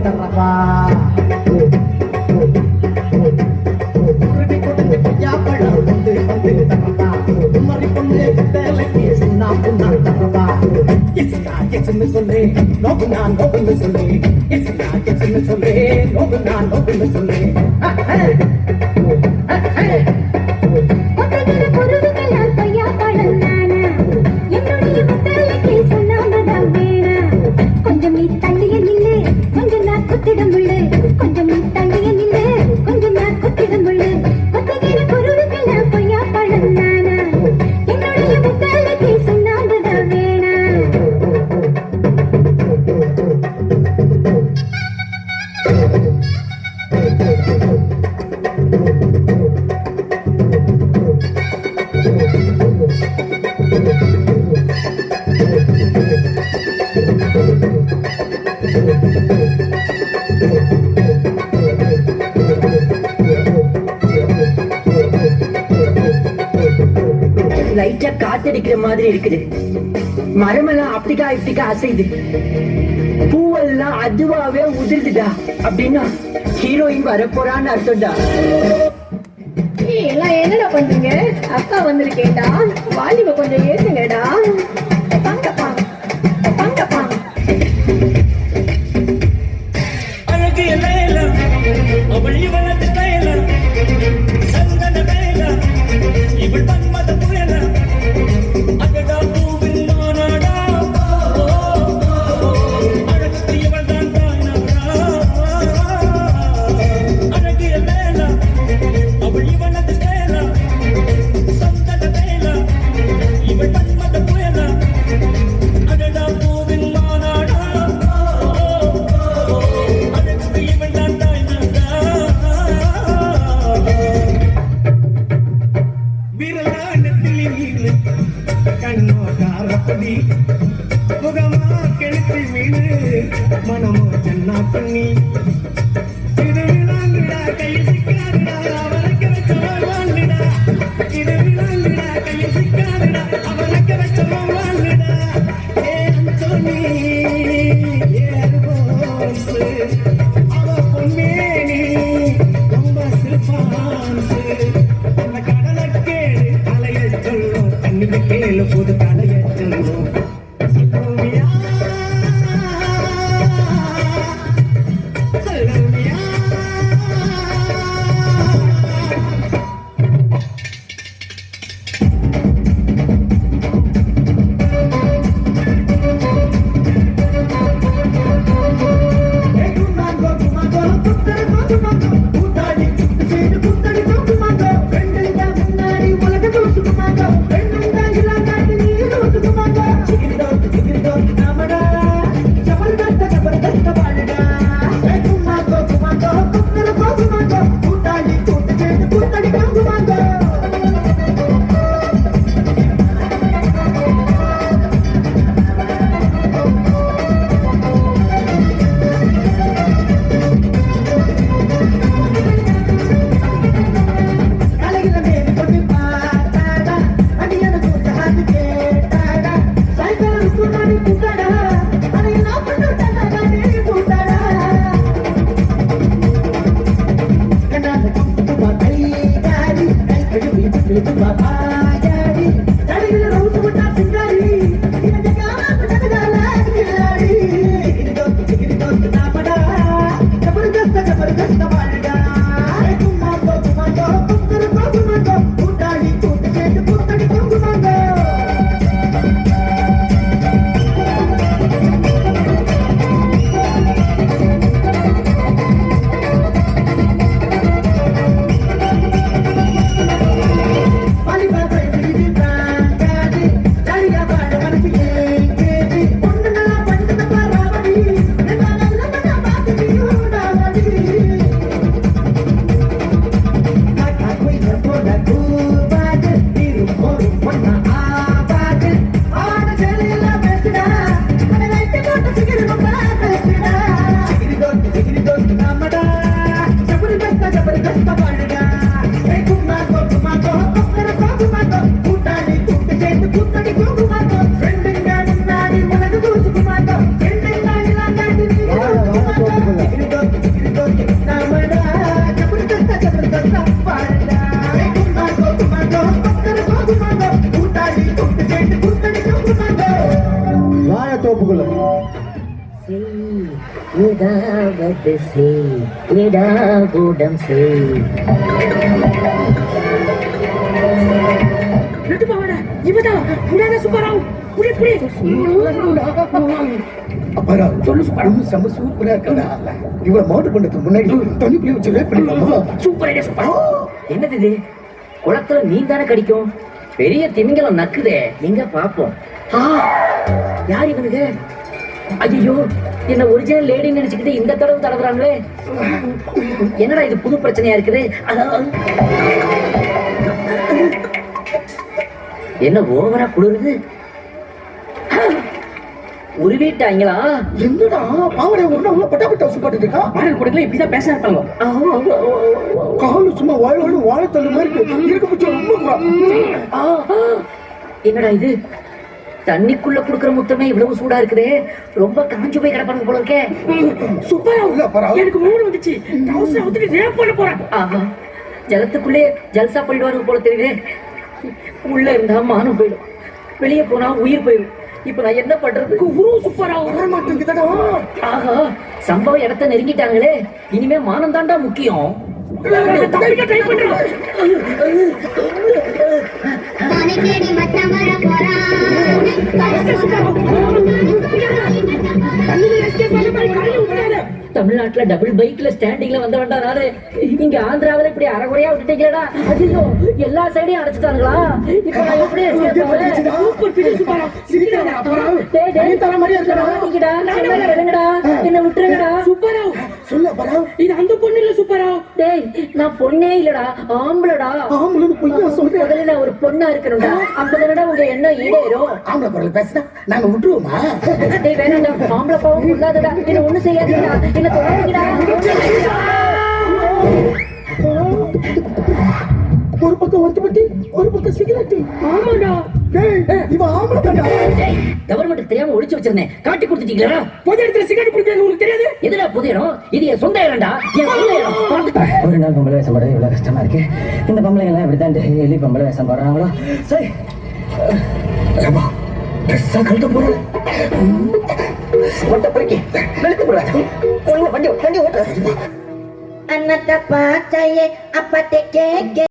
தரவா பழம் வந்து வந்து தரவா குமரி பொண்ணு தேலைக்கு சுண்ணா புண்ணா தரவா எஸ்னா எஸ்ன்னு சொல்லு நோக்கு நான் நோக்குன்னு சொல்லு எஸ்னா எஸ்ன்னு சொல்லு நோக்கு நான் நோக்குன்னு சொல்லு லைட்டா காத்தடிக்கிற மாதிரி இருக்குது. மரமெல்லாம் அப்படிக்கா இப்படிக்கா அசைது, பூவெல்லாம் அதுவாவே உதிர்ந்துடா. அப்படின்னா ஹீரோயின் வரப்போறான்னு அர்த்தம்டா. எல்லாம் என்னடா பண்றீங்க? அக்கா வந்திருக்கேடா, வாலிப கொஞ்சம் ஏத்துங்கடா. பங்கப்பா பங்கப்பா அழகு எல்லாம் அவள் இவளது தயலாம் சந்தன வேலாம் இவள் பன்மத புயலாம் அடடா பூவில் நானாடா அழகு இவள் தான் தானாடா. அழகு எல்லாம் அவள் இவளது தயலாம் சந்தன வேலாம் இவள் பன்மத புயலாம் அடடா பூவில் நானாடா அழகு இவள் தான் தானாடா. விரலானத்தில் மீனு கண்ணோ காரப்படி முகமா கெளுத்தி மீனு மனமோ சென்னா பண்ணி இது விளாண்டுடா கையை சிக்காதுடா அவனுக்கு வச்சவன் வாழ்ந்துடா. இது விளாண்டுடா கையை சிக்காதுடா அவனுக்கு வச்சவன் வாழ்ந்துடா. ஏ அந்தோனி ஏ அல்போன்ஸ் அவ பொன்மேனி ரொம்ப சில்பான்ஸ் அந்த கடலை கேளு அலைய சொல்லும் கண்ணுக்கு கேளு புது கலைய சொல்லும். சொல்லுவியா சொல்லுவியா வாய தோப்புக்குள்ள ஏதாவது செய் ஏடாகூடம் செய் சொல்லு செம்ம சூப்பரா இருக்கா இவ்வளவு மாட்டு பண்றதுக்கு முன்னாடி தண்ணிக்குள்ளே வச்சு ரேப் பண்ணிடலாமா? சூப்பர் ஐடியா சூப்பர் என்னது இது குளத்துல மீன் தானே கடிக்கும் பெரிய திமிங்கலம் நக்குதே எங்க பாப்போம் யார் இவனுங்க ஐயோ என்ன ஒரிஜினல் லேடி நினைச்சுக்கிட்டு இந்த தடவை தடவுறாங்களே என்னடா இது புது பிரச்சனையா இருக்குது என்ன ஓவரா குளிருது உருவிட்டாங்களா என்னடா பாவடை ஒண்ணு பட்டாபட்டா சுப்பாட்டு இருக்கா பாடல் கூடல இப்படிதான் பேச இருப்பாங்க காலு சும்மா வாழைத்தள்ளு மாதிரி இருக்க பட்சம் ரொம்ப என்னடா இது தண்ணிக்குள்ள குடுக்கிற முத்தமே இவ்வளவு சூடா இருக்குதே ரொம்ப காஞ்சு போய் கிடப்பாங்க போல இருக்கே சூப்பரா எனக்கு மூணு வந்துச்சு ரேப் பண்ண போறேன் ஆஹா ஜலத்துக்குள்ளே ஜல்சா பண்ணிடுவாங்க போல தெரியுதே உள்ள இருந்தா மானம் போயிடும் வெளியே போனா உயிர் போயிடும் இப்ப நான் என்ன பண்றதுக்கு உருவம் சூப்பரா வர மாட்டேங்குதடா ஆஹா சம்பவ இடத்த நெருங்கிட்டாங்களே இனிமே மானம் தாண்டா முக்கியம் தமிழ்நாட்டுல டபுள் பைக்ல ஸ்டாண்டிங்ல வந்த வேண்டாம் நானு இங்க ஆந்திராவில இப்படி அரைகுறையா விட்டுட்டீங்களா ஐயோ எல்லா சைடையும் அடைச்சிட்டாங்களா இப்ப நான் எப்படி என்ன விட்டுருங்கடா சூப்பரா சொல்ல பரா இது அந்த பொண்ணு இல்ல சூப்பரா டேய் நான் பொண்ணே இல்லடா ஆம்பளடா ஆம்பளன்னு பொய்யா சொல்றேன் முதல்ல நான் ஒரு பொண்ணா இருக்கணும்டா அப்பதானடா உங்க எண்ணம் ஈடேறும் ஆம்பளை குரல் பேசினா நாங்க விட்டுருவோமா? டேய் வேணாம்டா ஆம்பளை பாவம் கொள்ளாதடா என்ன ஒண்ணு செய்யாதடா என்ன தொடாதீங்கடா ஒரு பக்கம் ஒருத்தப்பட்டி ஒரு பக்கம் சிகரெட். ஆமாடா டேய் இவன் ஆம்பளை தான்டா. கவர்மெண்ட் தெரியாம ஒளிச்சு வச்சிருந்தேன் காட்டி கொடுத்துட்டீங்களா பொது இடத்துல சிகரெட் குடிக்கிறது உங்களுக்கு தெரியாது எதுடா பொது இடம் இது என் சொந்த இடம்டா என் சொந்த இடம் ஒரு நாள் பொம்பளை வேஷம் போடுறது இவ்வளவு கஷ்டமா இருக்கு இந்த பொம்பளைங்க எல்லாம் இப்படித்தான் டெய்லி பொம்பளை வேஷம் போடுறாங்களோ சரி ஏப்பா பெருசா கழுத்த போற மொட்டை பறிக்கி வெளுத்து போடுறாங்க வண்டி ஓட்டுற அன்னத்தை பார்த்தையே அப்பத்தை கேட்க